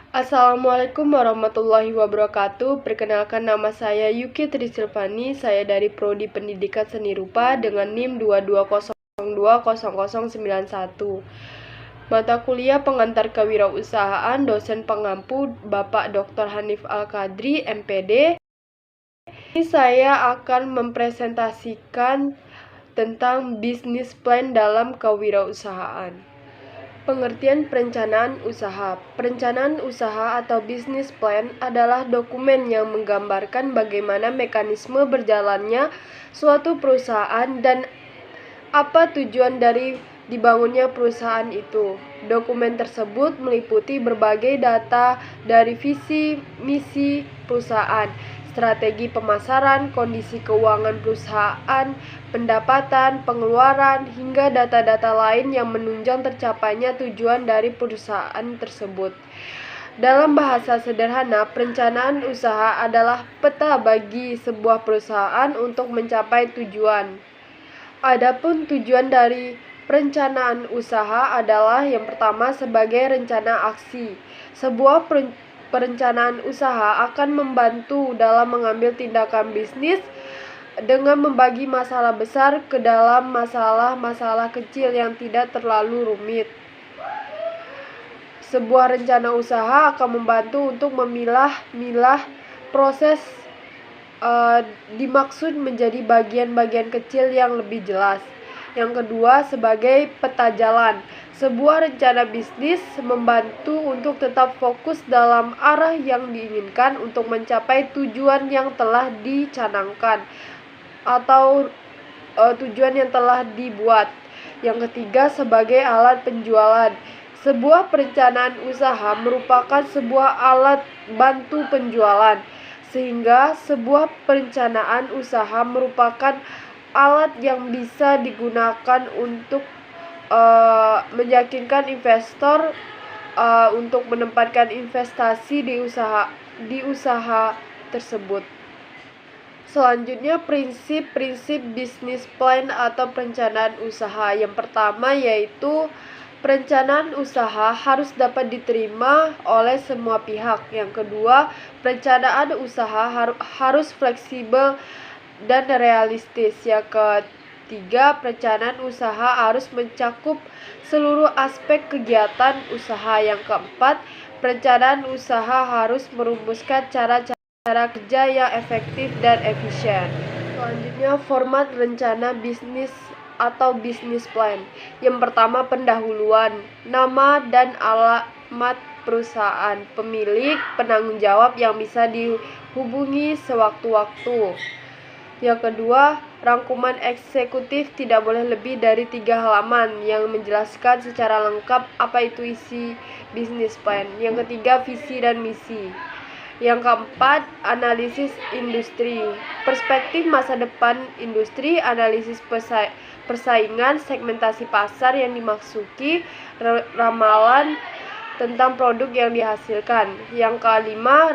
Assalamualaikum warahmatullahi wabarakatuh. Perkenalkan, nama saya Yuki Trisilvani. Saya dari Prodi Pendidikan Seni Rupa dengan NIM 22020091. Mata kuliah pengantar kewirausahaan, dosen pengampu Bapak Dr. Hanif Al-Qadri, MPD. Ini saya akan mempresentasikan tentang bisnis plan dalam kewirausahaan. Pengertian perencanaan usaha. Perencanaan usaha atau business plan adalah dokumen yang menggambarkan bagaimana mekanisme berjalannya suatu perusahaan dan apa tujuan dari dibangunnya perusahaan itu. Dokumen tersebut meliputi berbagai data dari visi misi perusahaan, strategi pemasaran, kondisi keuangan perusahaan, pendapatan, pengeluaran, hingga data-data lain yang menunjang tercapainya tujuan dari perusahaan tersebut. Dalam bahasa sederhana, perencanaan usaha adalah peta bagi sebuah perusahaan untuk mencapai tujuan. Adapun tujuan dari perencanaan usaha adalah yang pertama sebagai rencana aksi. Sebuah perencanaan usaha akan membantu dalam mengambil tindakan bisnis dengan membagi masalah besar ke dalam masalah-masalah kecil yang tidak terlalu rumit. Sebuah rencana usaha akan membantu untuk memilah proses dimaksud menjadi bagian-bagian kecil yang lebih jelas. Yang kedua, sebagai peta jalan. Sebuah rencana bisnis membantu untuk tetap fokus dalam arah yang diinginkan untuk mencapai tujuan yang telah dicanangkan atau tujuan yang telah dibuat. Yang ketiga, sebagai alat penjualan. Sebuah perencanaan usaha merupakan sebuah alat bantu penjualan, sehingga sebuah perencanaan usaha merupakan alat yang bisa digunakan untuk meyakinkan investor untuk menempatkan investasi di usaha tersebut. Selanjutnya, prinsip-prinsip bisnis plan atau perencanaan usaha. Yang pertama yaitu perencanaan usaha harus dapat diterima oleh semua pihak. Yang kedua, perencanaan usaha harus fleksibel dan realistis. Yang ketiga, perencanaan usaha harus mencakup seluruh aspek kegiatan usaha. Yang keempat, perencanaan usaha harus merumuskan cara kerja yang efektif dan efisien. Selanjutnya, format rencana bisnis atau business plan. Yang pertama, pendahuluan, nama dan alamat perusahaan, pemilik, penanggung jawab yang bisa dihubungi sewaktu-waktu. Yang kedua, rangkuman eksekutif tidak boleh lebih dari 3 halaman yang menjelaskan secara lengkap apa itu isi business plan. Yang ketiga, visi dan misi. Yang keempat, analisis industri, perspektif masa depan industri, analisis persaingan, segmentasi pasar yang dimasuki, ramalan tentang produk yang dihasilkan. Yang kelima,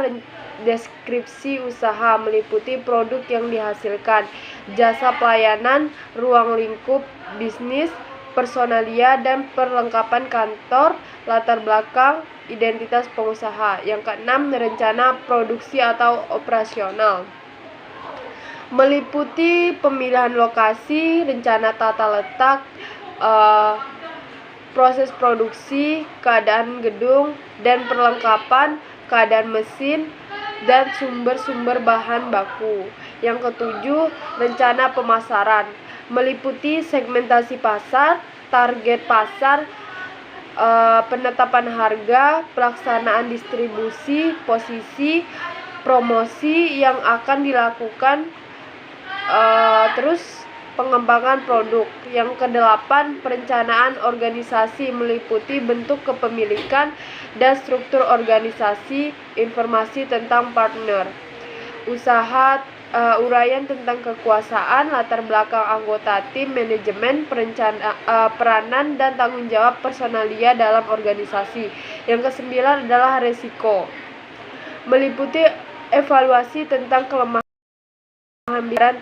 deskripsi usaha meliputi produk yang dihasilkan, jasa pelayanan, ruang lingkup bisnis, personalia dan perlengkapan kantor, latar belakang, identitas pengusaha. Yang keenam, rencana produksi atau operasional meliputi pemilihan lokasi, rencana tata letak, proses produksi, keadaan gedung dan perlengkapan, keadaan mesin, dan sumber-sumber bahan baku. Yang ketujuh, rencana pemasaran meliputi segmentasi pasar, target pasar, penetapan harga, pelaksanaan distribusi, posisi, promosi yang akan dilakukan, terus pengembangan produk. Yang kedelapan, perencanaan organisasi meliputi bentuk kepemilikan dan struktur organisasi, informasi tentang partner usaha, uraian tentang kekuasaan, latar belakang anggota tim, manajemen, peranan dan tanggung jawab personalia dalam organisasi. Yang kesembilan adalah resiko, meliputi evaluasi tentang kelemahan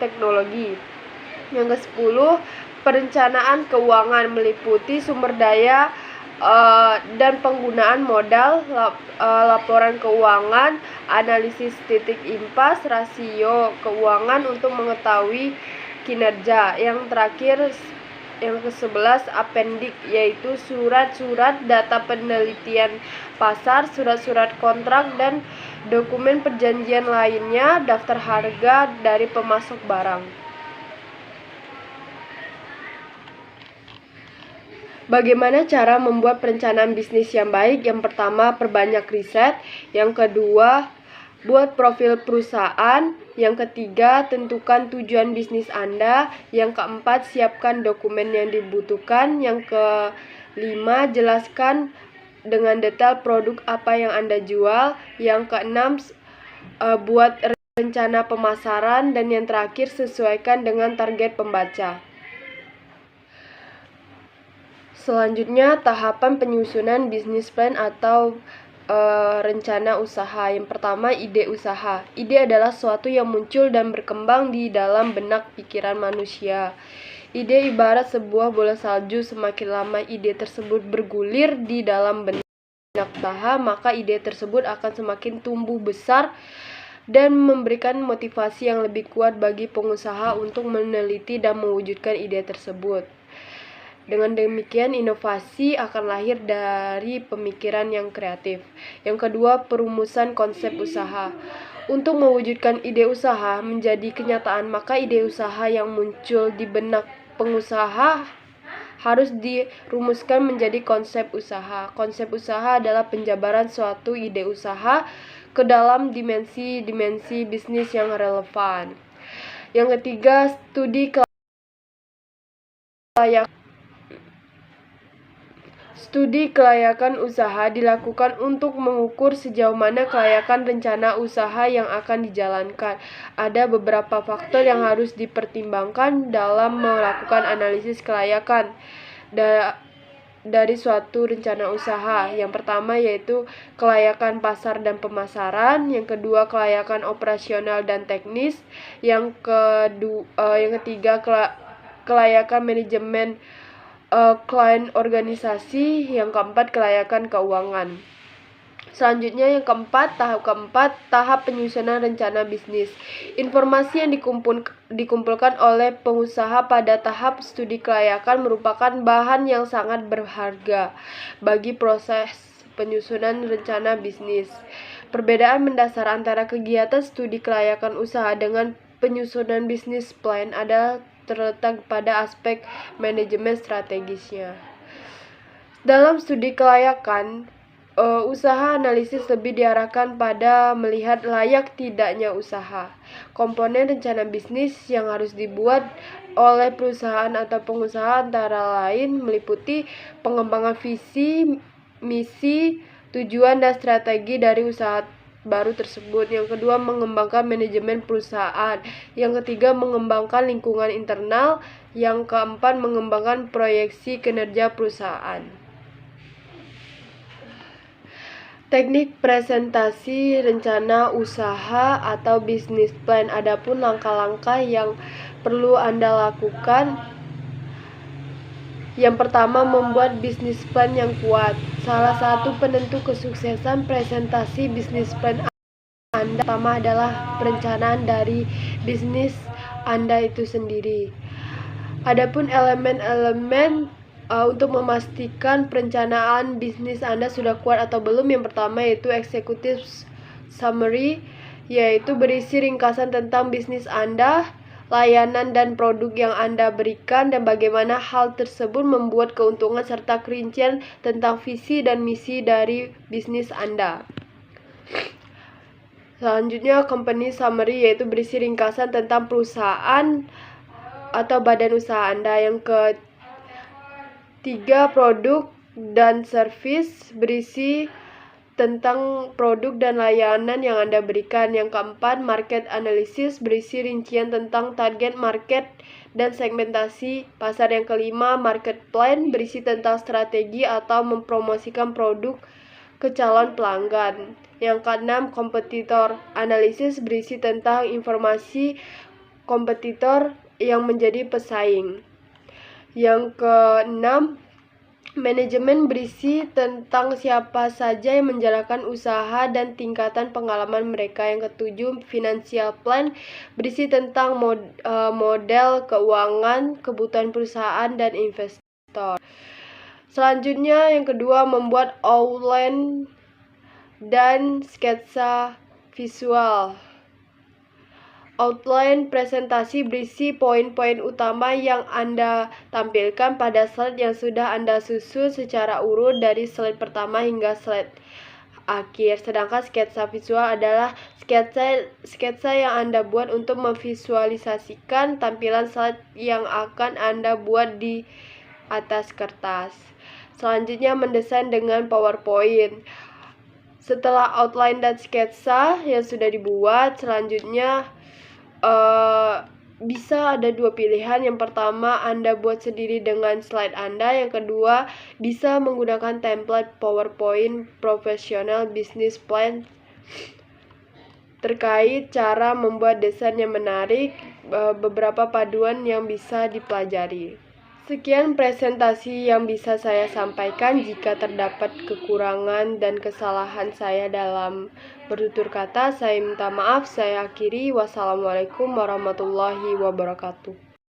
teknologi. Yang ke-10, perencanaan keuangan meliputi sumber daya dan penggunaan modal, laporan keuangan, analisis titik impas, rasio keuangan untuk mengetahui kinerja. Yang terakhir, yang ke-11 appendix, yaitu surat-surat data penelitian pasar, surat-surat kontrak, dan dokumen perjanjian lainnya, daftar harga dari pemasok barang. Bagaimana cara membuat perencanaan bisnis yang baik? Yang pertama, perbanyak riset. Yang kedua, buat profil perusahaan. Yang ketiga, tentukan tujuan bisnis Anda. Yang keempat, siapkan dokumen yang dibutuhkan. Yang kelima, jelaskan dengan detail produk apa yang Anda jual. Yang keenam, buat rencana pemasaran. Dan yang terakhir, sesuaikan dengan target pembaca. Selanjutnya, tahapan penyusunan bisnis plan atau rencana usaha. Yang pertama, ide usaha. Ide adalah sesuatu yang muncul dan berkembang di dalam benak pikiran manusia. Ide ibarat sebuah bola salju. Semakin lama ide tersebut bergulir di dalam benak usaha, maka ide tersebut akan semakin tumbuh besar dan memberikan motivasi yang lebih kuat bagi pengusaha untuk meneliti dan mewujudkan ide tersebut. Dengan demikian, inovasi akan lahir dari pemikiran yang kreatif. Yang kedua, perumusan konsep usaha. Untuk mewujudkan ide usaha menjadi kenyataan, maka ide usaha yang muncul di benak pengusaha harus dirumuskan menjadi konsep usaha. Konsep usaha adalah penjabaran suatu ide usaha ke dalam dimensi-dimensi bisnis yang relevan. Yang ketiga, Studi kelayakan usaha dilakukan untuk mengukur sejauh mana kelayakan rencana usaha yang akan dijalankan. Ada beberapa faktor yang harus dipertimbangkan dalam melakukan analisis kelayakan dari suatu rencana usaha. Yang pertama yaitu kelayakan pasar dan pemasaran, yang kedua kelayakan operasional dan teknis, yang ketiga kelayakan manajemen klien organisasi, yang keempat kelayakan keuangan. Selanjutnya yang keempat, tahap penyusunan rencana bisnis. Informasi yang dikumpulkan oleh pengusaha pada tahap studi kelayakan merupakan bahan yang sangat berharga bagi proses penyusunan rencana bisnis. Perbedaan mendasar antara kegiatan studi kelayakan usaha dengan penyusunan bisnis plan adalah terletak pada aspek manajemen strategisnya. Dalam studi kelayakan usaha, analisis lebih diarahkan pada melihat layak tidaknya usaha. Komponen rencana bisnis yang harus dibuat oleh perusahaan atau pengusaha antara lain meliputi pengembangan visi, misi, tujuan, dan strategi dari usaha baru tersebut. Yang kedua, mengembangkan manajemen perusahaan. Yang ketiga, mengembangkan lingkungan internal. Yang keempat, mengembangkan proyeksi kinerja perusahaan. Teknik presentasi rencana usaha atau bisnis plan. Adapun langkah-langkah yang perlu Anda lakukan. Yang pertama, membuat bisnis plan yang kuat. Salah satu penentu kesuksesan presentasi bisnis plan Anda pertama adalah perencanaan dari bisnis Anda itu sendiri. Adapun elemen-elemen untuk memastikan perencanaan bisnis Anda sudah kuat atau belum, yang pertama yaitu executive summary, yaitu berisi ringkasan tentang bisnis Anda, layanan dan produk yang Anda berikan, dan bagaimana hal tersebut membuat keuntungan, serta kerincian tentang visi dan misi dari bisnis Anda. Selanjutnya, company summary, yaitu berisi ringkasan tentang perusahaan atau badan usaha Anda. Yang ketiga, produk dan service, berisi tentang produk dan layanan yang Anda berikan. Yang keempat, market analysis, berisi rincian tentang target market dan segmentasi pasar. Yang kelima, market plan, berisi tentang strategi atau mempromosikan produk ke calon pelanggan. Yang keenam, kompetitor analisis, berisi tentang informasi kompetitor yang menjadi pesaing. Yang keenam, Manajemen berisi tentang siapa saja yang menjalankan usaha dan tingkatan pengalaman mereka. Yang ketujuh, financial plan berisi tentang model keuangan, kebutuhan perusahaan, dan investor. Selanjutnya, yang kedua, membuat outline dan sketsa visual. Outline presentasi berisi poin-poin utama yang Anda tampilkan pada slide yang sudah Anda susun secara urut dari slide pertama hingga slide akhir. Sedangkan sketsa visual adalah sketsa yang Anda buat untuk memvisualisasikan tampilan slide yang akan Anda buat di atas kertas. Selanjutnya, mendesain dengan PowerPoint. Setelah outline dan sketsa yang sudah dibuat, selanjutnya bisa ada dua pilihan. Yang pertama, Anda buat sendiri dengan slide Anda. Yang kedua, bisa menggunakan template PowerPoint profesional business plan. Terkait cara membuat desain yang menarik, beberapa paduan yang bisa dipelajari. Sekian presentasi yang bisa saya sampaikan. Jika terdapat kekurangan dan kesalahan saya dalam bertutur kata, saya minta maaf. Saya akhiri. Wassalamualaikum warahmatullahi wabarakatuh.